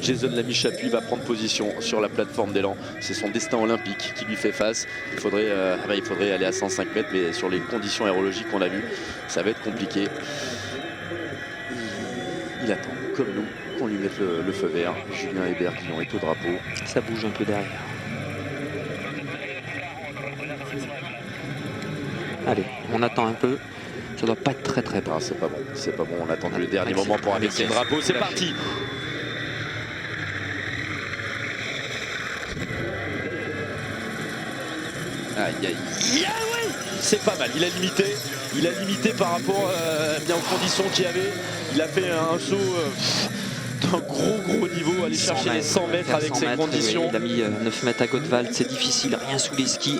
Jason Lamy-Chapuis va prendre position sur la plateforme d'élan. C'est son destin olympique qui lui fait face. Il faudrait aller à 105 mètres, mais sur les conditions aérologiques qu'on a vues, ça va être compliqué. Il attend, comme nous, qu'on lui mette le feu vert. Julien Hébert qui est au drapeau. Ça bouge un peu derrière. Allez, on attend un peu. Ça doit pas être très bon. Ah, c'est pas bon, c'est pas bon. On attend le dernier moment pour abaisser le drapeau. C'est parti. Aïe aïe. Yeah, oui, c'est pas mal. Il a limité par rapport bien aux conditions qu'il y avait. Il a fait un saut d'un gros niveau, aller chercher les 100 mètres avec ces conditions. Oui, il a mis 9 mètres à Gottwald, c'est difficile, rien sous les skis.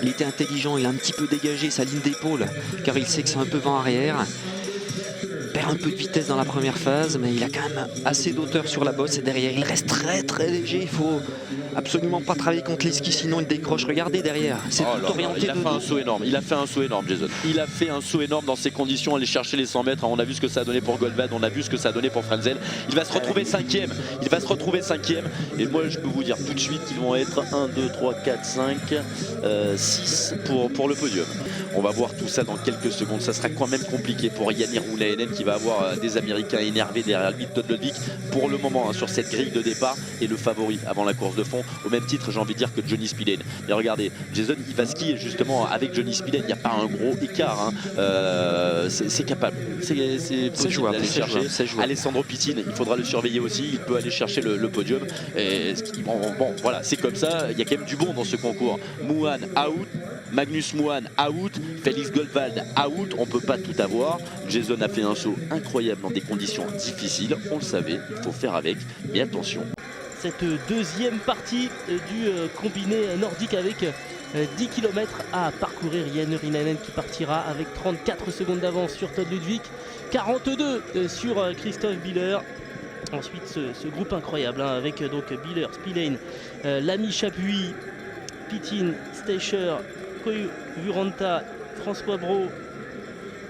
Il était intelligent, il a un petit peu dégagé sa ligne d'épaule car il sait que c'est un peu vent arrière. Il perd un peu de vitesse dans la première phase, mais il a quand même assez d'auteur sur la bosse et derrière il reste très léger. Il faut absolument pas travailler contre les skis, sinon il décroche. Regardez derrière, c'est tout orienté. Il a fait un saut énorme, il a fait un saut énorme, Jason. Il a fait un saut énorme dans ces conditions, aller chercher les 100 mètres. On a vu ce que ça a donné pour Gottwald, on a vu ce que ça a donné pour Frenzel. Il va se retrouver cinquième, et moi je peux vous dire tout de suite qu'ils vont être 1, 2, 3, 4, 5, 6 pour le podium. On va voir tout ça dans quelques secondes. Ça sera quand même compliqué pour Jani Rounainen qui va avoir des Américains énervés derrière lui, Todd Lodvik pour le moment sur cette grille de départ et le favori avant la course de fond. Au même titre, j'ai envie de dire que Johnny Spillane. Mais regardez, Jason il va skier justement avec Johnny Spillane. Il n'y a pas un gros écart. C'est capable. C'est jouable d'aller chercher. Alessandro Pittin, il faudra le surveiller aussi. Il peut aller chercher le podium. Et bon, voilà, c'est comme ça. Il y a quand même du bon dans ce concours. Mouhan out. Magnus Mouhan out, Félix Gottwald out, on peut pas tout avoir. Jason a fait un saut incroyable dans des conditions difficiles, on le savait, il faut faire avec, mais attention. Cette deuxième partie du combiné nordique avec 10 km à parcourir. Jani Rounainen qui partira avec 34 secondes d'avance sur Todd Lodvik, 42 sur Christophe Bieler. Ensuite ce groupe incroyable avec donc Bieler, Spillane, Lamy-Chapuis, Pittin, Steicher, Koivuranta, François Brault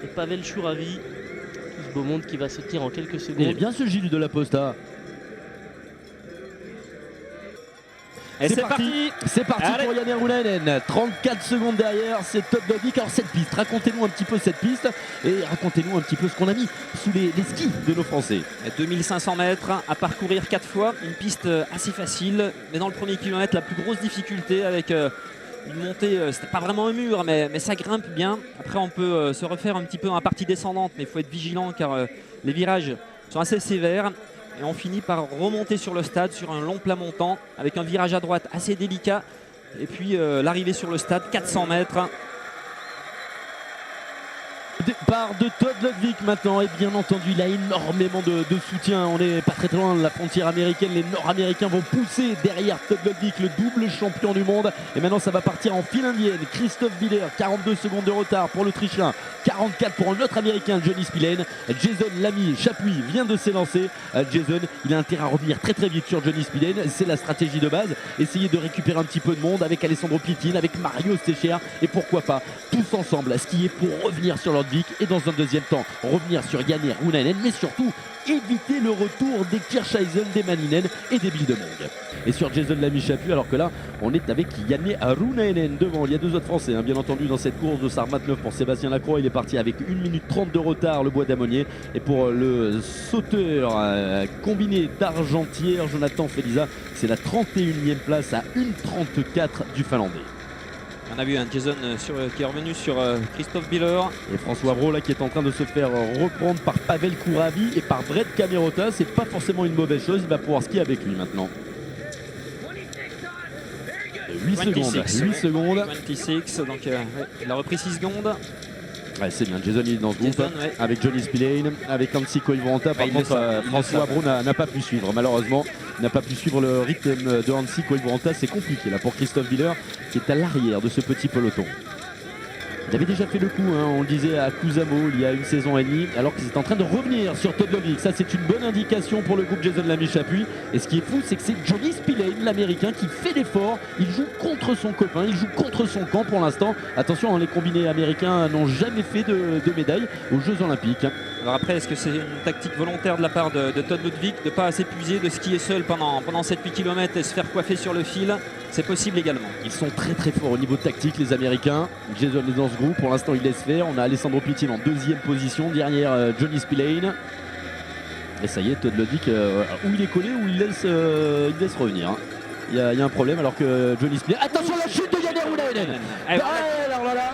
et Pavel Chouravi. Tout ce beau monde qui va se tenir en quelques secondes. Et bien ce Gilles de la Posta. Et c'est parti. C'est parti pour Jani Rounainen. 34 secondes derrière, c'est Todd Lodvik. Alors cette piste, racontez-nous un petit peu cette piste et racontez-nous un petit peu ce qu'on a mis sous les skis de nos Français. 2500 mètres à parcourir 4 fois, une piste assez facile, mais dans le premier kilomètre la plus grosse difficulté avec une montée, c'était pas vraiment un mur, mais ça grimpe bien. Après on peut se refaire un petit peu dans la partie descendante, mais il faut être vigilant car les virages sont assez sévères. Et on finit par remonter sur le stade sur un long plat montant avec un virage à droite assez délicat. Et puis l'arrivée sur le stade, 400 mètres. Départ de Todd Lodvik maintenant, et bien entendu il a énormément de soutien. On n'est pas très loin de la frontière américaine. Les Nord-Américains vont pousser derrière Todd Lodvik, le double champion du monde. Et maintenant ça va partir en file indienne. Christophe Bieler, 42 secondes de retard pour l'Autrichien, 44 pour notre Américain Johnny Spillane. Jason Lamy-Chapuis vient de s'élancer. Jason, il a intérêt à revenir très vite sur Johnny Spillane. C'est la stratégie de base. Essayer de récupérer un petit peu de monde avec Alessandro Pittin, avec Mario Steicher. Et pourquoi pas tous ensemble à skier pour revenir sur Lodvik et dans un deuxième temps revenir sur Jani Rounainen, mais surtout éviter le retour des Kircheisen, des Maninen et des Bildemong. Et sur Jason Lamy-Chapuis, alors que là on est avec Jani Rounainen devant. Il y a deux autres Français bien entendu dans cette course de Sarmat 9 pour Sébastien Lacroix. Il est parti avec 1 minute 30 de retard, le Bois d'Amonier. Et pour le sauteur combiné d'Argentière, Jonathan Feliza, c'est la 31e place à 1,34 du Finlandais. On a vu un Jason qui est revenu sur Christophe Bieler. Et François Brault là qui est en train de se faire reprendre par Pavel Chouravi et par Brett Camerota. C'est pas forcément une mauvaise chose, il va pouvoir skier avec lui maintenant. 8 secondes. 26, donc il a repris 6 secondes. Ouais, c'est bien, Jason il est dans ce groupe avec Johnny Spillane, avec Anssi Koivuranta. Par contre, François Brault n'a pas pu suivre, malheureusement. N'a pas pu suivre le rythme de Anssi Koivuranta. C'est compliqué là pour Christophe Bieler qui est à l'arrière de ce petit peloton. Il avait déjà fait le coup, on le disait à Kuusamo il y a une saison et demie, alors qu'ils étaient en train de revenir sur Todd Lodvik. Ça c'est une bonne indication pour le groupe Jason Lamy-Chapuis. Et ce qui est fou, c'est que c'est Johnny Spillane Spillane, l'américain, qui fait l'effort. Il joue contre son copain, il joue contre son camp pour l'instant. Attention, hein, les combinés américains n'ont jamais fait de médaille aux Jeux Olympiques. Alors après, est-ce que c'est une tactique volontaire de la part de Todd Ludwig de ne pas s'épuiser, de skier seul pendant 7-8 km et se faire coiffer sur le fil? C'est possible également. Ils sont très très forts au niveau tactique, les Américains. Jason est dans ce groupe, pour l'instant il laisse faire. On a Alessandro Pittin en deuxième position, derrière Johnny Spillane. Et ça y est, Todd Ludwig, où il est collé, où il laisse revenir. Hein. Il y a un problème alors que Johnny Spillane... Attention la chute de Yann Rounainen.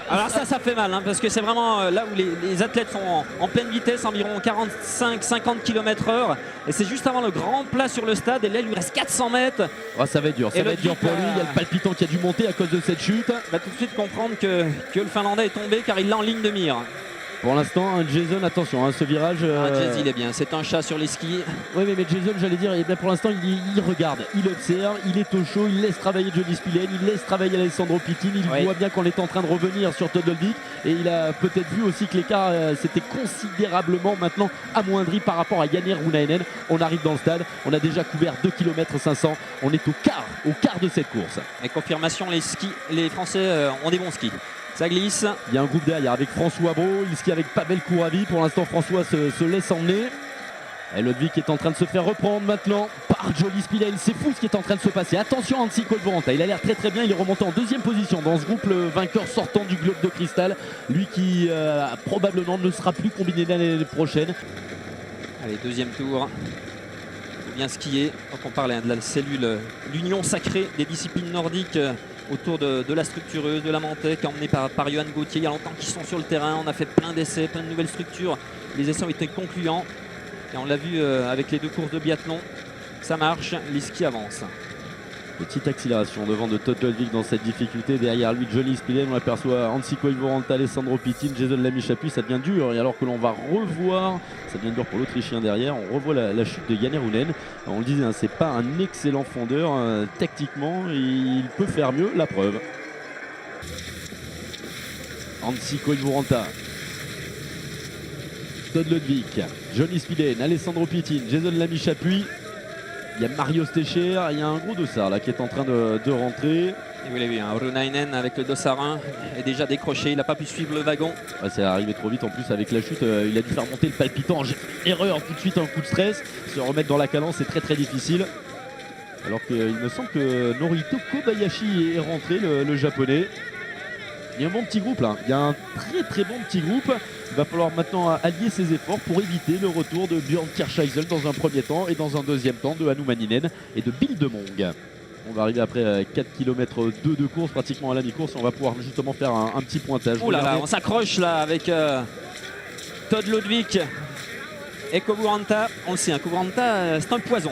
Alors ça fait mal, hein, parce que c'est vraiment là où les athlètes sont en pleine vitesse, environ 45-50 km/h. Et c'est juste avant le grand plat sur le stade. Et là, il lui reste 400 mètres. Oh, ça va être dur, ça va être dur pour lui. Il y a le palpitant qui a dû monter à cause de cette chute. Il va tout de suite comprendre que le Finlandais est tombé car il l'a en ligne de mire. Pour l'instant, Jason, attention, hein, ce virage. Jazz, il est bien, c'est un chat sur les skis. Oui, mais Jason, j'allais dire, eh bien, pour l'instant, il regarde, il observe, il est au chaud, il laisse travailler Johnny Spillane, il laisse travailler Alessandro Pittin. Il voit bien qu'on est en train de revenir sur Todd Ludwig. Et il a peut-être vu aussi que l'écart s'était considérablement maintenant amoindri par rapport à Yann Rounainen. On arrive dans le stade, on a déjà couvert 2 km 500. On est au quart de cette course. Et confirmation, les Français ont des bons skis. Ça glisse. Il y a un groupe derrière avec François Brault, il skie avec Pavel Kouravi. Pour l'instant, François se laisse emmener. Et Ludwig est en train de se faire reprendre maintenant par Johnny Spillane. C'est fou ce qui est en train de se passer. Attention, Anssi Koivu-Ranta, il a l'air très très bien. Il est remonté en deuxième position dans ce groupe, le vainqueur sortant du Globe de Cristal. Lui qui probablement ne sera plus combiné l'année prochaine. Allez, deuxième tour. Bien skier. Donc on parlait de la cellule, l'union sacrée des disciplines nordiques autour de la structureuse, de la Mantec, emmenée par Johan Gauthier. Il y a longtemps qu'ils sont sur le terrain. On a fait plein d'essais, plein de nouvelles structures. Les essais ont été concluants. Et on l'a vu avec les 2 courses de biathlon. Ça marche, les skis avancent. Petite accélération devant de Todd Ludwig dans cette difficulté. Derrière lui, Johnny Spillane, on aperçoit Anssi Koivu-Ranta, Alessandro Pittin, Jason Lamy-Chapuis. Ça devient dur. Et alors que l'on va revoir, ça devient dur pour l'Autrichien derrière, on revoit la chute de Yann Rounainen. On le disait, hein, c'est pas un excellent fondeur tactiquement. Il peut faire mieux, la preuve. Anssi Koivu-Ranta, Todd Ludwig, Johnny Spillane, Alessandro Pittin, Jason Lamy-Chapuis. Il y a Marius Techer, il y a un gros dossard là qui est en train de rentrer. Et vous l'avez vu, hein, Rounainen avec le dossard 1 est déjà décroché, il n'a pas pu suivre le wagon. Ouais, c'est arrivé trop vite en plus avec la chute, il a dû faire monter le palpitant. J'ai fait une erreur tout de suite, un coup de stress. Se remettre dans la cadence, c'est très très difficile. Alors qu'il me semble que Norito Kobayashi est rentré, le japonais. Il y a un bon petit groupe là, il y a un très très bon petit groupe. Il va falloir maintenant allier ses efforts pour éviter le retour de Björn Kircheisel dans un premier temps et dans un deuxième temps de Hannu Manninen et de Bill de Mong. On va arriver après 4 km 2 de course, pratiquement à la mi-course, et on va pouvoir justement faire un petit pointage. Oh là là, on s'accroche là avec Todd Ludwig et Koivu-Ranta. On le sait, hein, Koivu-Ranta c'est un poison.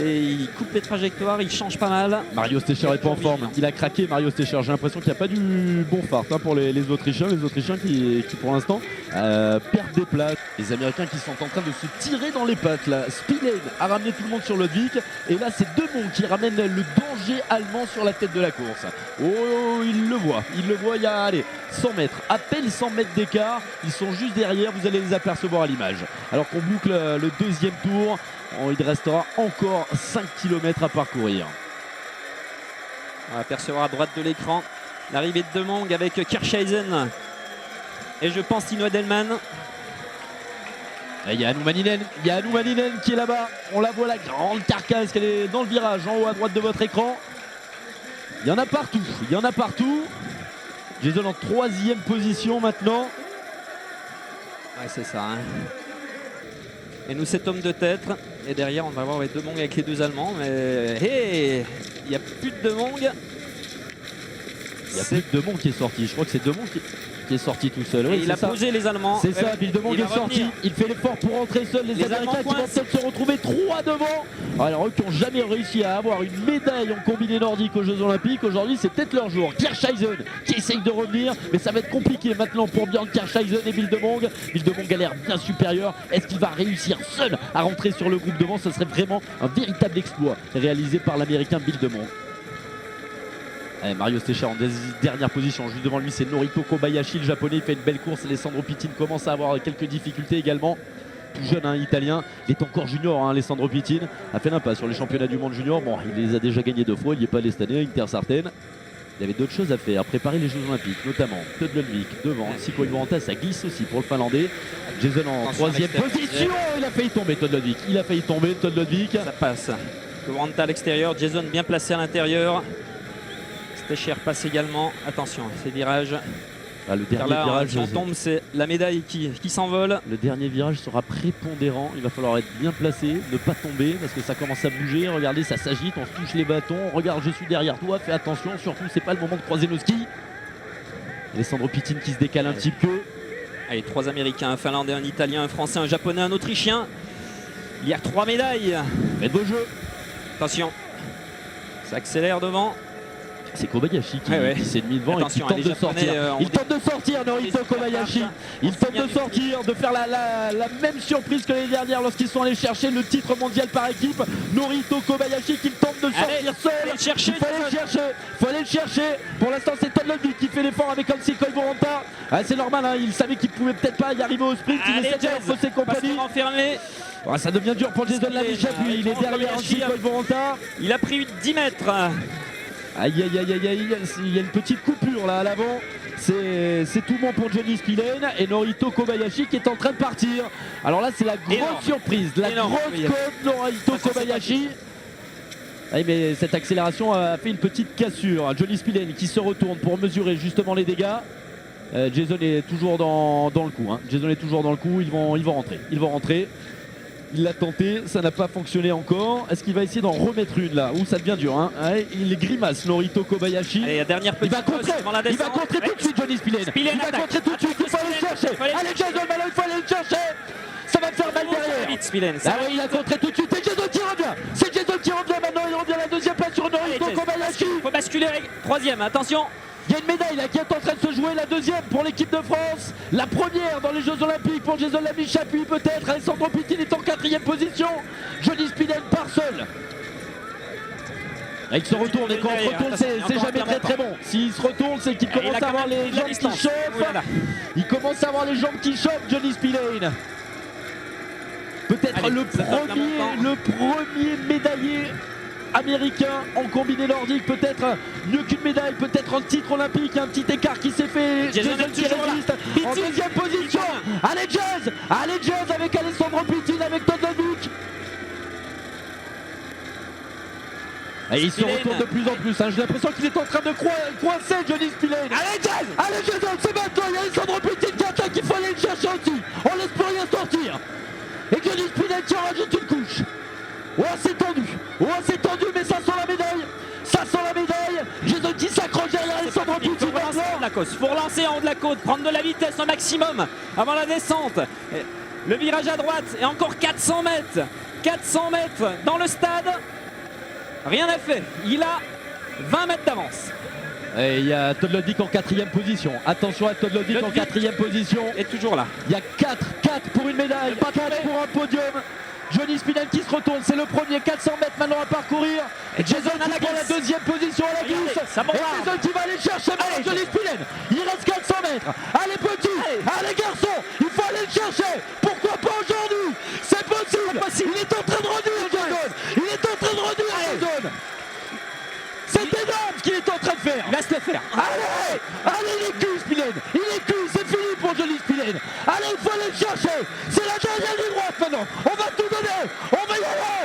Il coupe les trajectoires, il change pas mal. Marius Techer n'est pas en forme, il a craqué Marius Techer. J'ai l'impression qu'il n'y a pas du bon fart hein, pour les Autrichiens. Les Autrichiens qui pour l'instant perdent des places. Les Américains qui sont en train de se tirer dans les pattes là. Spillane a ramené tout le monde sur Ludwig. Et là c'est De Mong qui ramène le danger allemand sur la tête de la course. Oh, il le voit, il y a allez, 100 mètres, à peine 100 mètres d'écart. Ils sont juste derrière, vous allez les apercevoir à l'image. Alors qu'on boucle le deuxième tour. Il restera encore 5 km à parcourir. On va apercevoir à droite de l'écran l'arrivée de Mong avec Kircheisen et je pense Tino Edelman. Il y a Hannu Manninen qui est là-bas. On la voit, la grande carcasse qu'elle est dans le virage en haut à droite de votre écran. Il y en a partout. Jason en 3e position maintenant. Ouais, c'est ça. Hein. Et nous, cet homme de tête. Et derrière, on va voir De Mong avec les 2 Allemands. Mais hey, il n'y a plus de Mong. Il y a plus de De Mong qui est sorti. Je crois que c'est De Mong qui est sorti tout seul. Oui, il a posé les Allemands. C'est ça, Bill De Mong est sorti. Il fait l'effort pour rentrer seul. Les Américains qui vont peut-être se retrouver 3 devant. Alors eux qui n'ont jamais réussi à avoir une médaille en combiné nordique aux Jeux Olympiques, aujourd'hui c'est peut-être leur jour. Kircheisen qui essaye de revenir, mais ça va être compliqué maintenant pour Björn Kircheisen et Bill De Mong. Bill De Mong a l'air bien supérieur. Est-ce qu'il va réussir seul à rentrer sur le groupe devant? Ce serait vraiment un véritable exploit réalisé par l'Américain Bill De Mong. Allez, Marius Techer en dernière position, juste devant lui c'est Norito Kobayashi, le japonais. Il fait une belle course. Alessandro Pittin commence à avoir quelques difficultés également. tout jeune, italien. Il est encore junior, Alessandro Pittin. A fait l'impasse sur les championnats du monde junior. Bon, il les a déjà gagnés 2 fois. Il n'y est pas allé cette année, Inter Sartène. Il avait d'autres choses à faire, préparer les Jeux Olympiques, notamment Todd Lundvik devant, Siko Ivoranta, ça glisse aussi pour le Finlandais. Jason en 3e position, il a failli tomber Todd Lundvik, Todd Lundvik. Ça passe. Ivoranta à l'extérieur, Jason bien placé à l'intérieur. Stecher passe également, attention, ces virages. Le dernier Car là, virage, si on tombe, c'est la médaille qui s'envole. le dernier virage sera prépondérant, il va falloir être bien placé, ne pas tomber parce que ça commence à bouger, regardez ça s'agite, on se touche les bâtons, regarde je suis derrière toi, fais attention, surtout c'est pas le moment de croiser nos skis. Alessandro Pittin qui se décale un petit peu. Allez, 3 Américains, un Finlandais, un Italien, un Français, un Japonais, un Autrichien. Il y a 3 médailles. Faites vos jeux. Attention, ça accélère devant. C'est Kobayashi qui s'est mis devant. Attention, et qui tente de sortir. Il tente de sortir, Norito Kobayashi. Il tente de sortir, de faire la même surprise que l'année dernière lorsqu'ils sont allés chercher le titre mondial par équipe. Norito Kobayashi qui tente de sortir seul. Il faut aller le chercher. Pour l'instant, c'est Todd Lundvik qui fait l'effort avec Siko Ivoranta. C'est normal, il savait qu'il pouvait peut-être pas y arriver au sprint. Il essaie de faire ses compagnies. Ça devient dur pour Jason Lamy-Chappuis. Il est derrière Siko Ivoranta. Il a pris 10 mètres. Aïe, il y a une petite coupure là à l'avant. C'est tout bon pour Johnny Spillane et Norito Kobayashi qui est en train de partir. Alors là, c'est la grosse surprise, la grosse côte Norito Kobayashi. Ah, mais cette accélération a fait une petite cassure. Johnny Spillane qui se retourne pour mesurer justement les dégâts. Jason est toujours dans le coup. Jason est toujours dans le coup. Ils vont rentrer. Il l'a tenté, ça n'a pas fonctionné encore. Est-ce qu'il va essayer d'en remettre une là? Ouh, ça devient dur. Il grimace, Norito Kobayashi. Allez, la dernière petite il va contrer tout de suite, Johnny Spillane. Il va contrer tout de suite, il faut aller le chercher. Allez, Jason, maintenant il faut aller le chercher. Ça va faire mal derrière. Il a contré tout de suite. C'est Jason qui revient. C'est Jason qui revient maintenant. Il revient à la 2e place sur Norito Kobayashi. Il faut basculer. 3e, attention. Il y a une médaille là qui est en train de se jouer, la 2e pour l'équipe de France, la première dans les Jeux Olympiques pour Jason Lamy-Chappuis peut-être. Alessandro Pittin est en 4e position. Johnny Spillane part seul. Il se retourne et quand on se retourne c'est jamais très bon. S'il se retourne c'est qu'il commence à avoir les jambes qui chauffent. Il commence à avoir les jambes qui chauffent, Johnny Spillane. Peut-être le premier médaillé américain en combiné nordique, peut-être mieux qu'une médaille, peut-être un titre olympique, un petit écart qui s'est fait. Jason qui résiste en 2e position. Allez Jazz avec Alessandro Pittin, avec Todd Lundvik. Et il se retourne de plus en plus. J'ai l'impression qu'il est en train de coincer Johnny Spillane. Allez Jason, c'est maintenant. Il y a Alessandro Pittin qui attaque, il faut aller le chercher aussi. On laisse plus rien sortir. Et Johnny Spillane qui rajoute une couche. C'est tendu, mais ça sent la médaille. Jason qui s'accroche derrière Alessandro Pittin. Il faut relancer en haut de la côte, prendre de la vitesse au maximum avant la descente. Le virage à droite et encore 400 mètres. 400 mètres dans le stade. Rien n'a fait. Il a 20 mètres d'avance. Et il y a Todd Lundvik en 4e position. Attention à Todd Lundvik en 4e position. Et toujours là. Il y a 4 pour une médaille, 4 pour un podium. Johnny Spillane qui se retourne, c'est le premier, 400 mètres maintenant à parcourir. Et Jason qui prend la 2e position à la glisse. Et Jason qui va aller chercher Johnny Spillane. Il reste 400 mètres. Allez petit, allez garçon, il faut aller le chercher. Pourquoi pas aujourd'hui? C'est possible. Il est en train de revenir Jason. C'est énorme ce qu'il est en train de faire. Il va se le faire. Allez, il est cuit Spillane. C'est fini pour Johnny Spillane. Allez, il faut aller le chercher. C'est la dernière ligne droite maintenant. On va tout donner. On va y aller.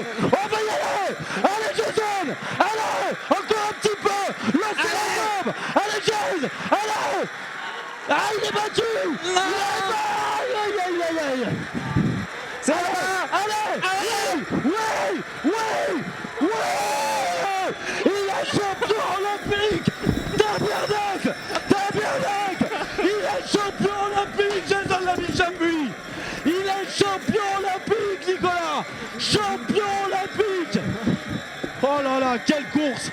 Allez Jason. Allez, encore un petit peu. Lancez la jambe. Allez Jason. Allez. Il est battu. Aïe. C'est là. Allez. Oui. Il est champion olympique. Tabernacle. Il est champion olympique, Jason Lamy-Chappuis. Il est champion olympique, Nicolas. Champion olympique. Oh là là, quelle course.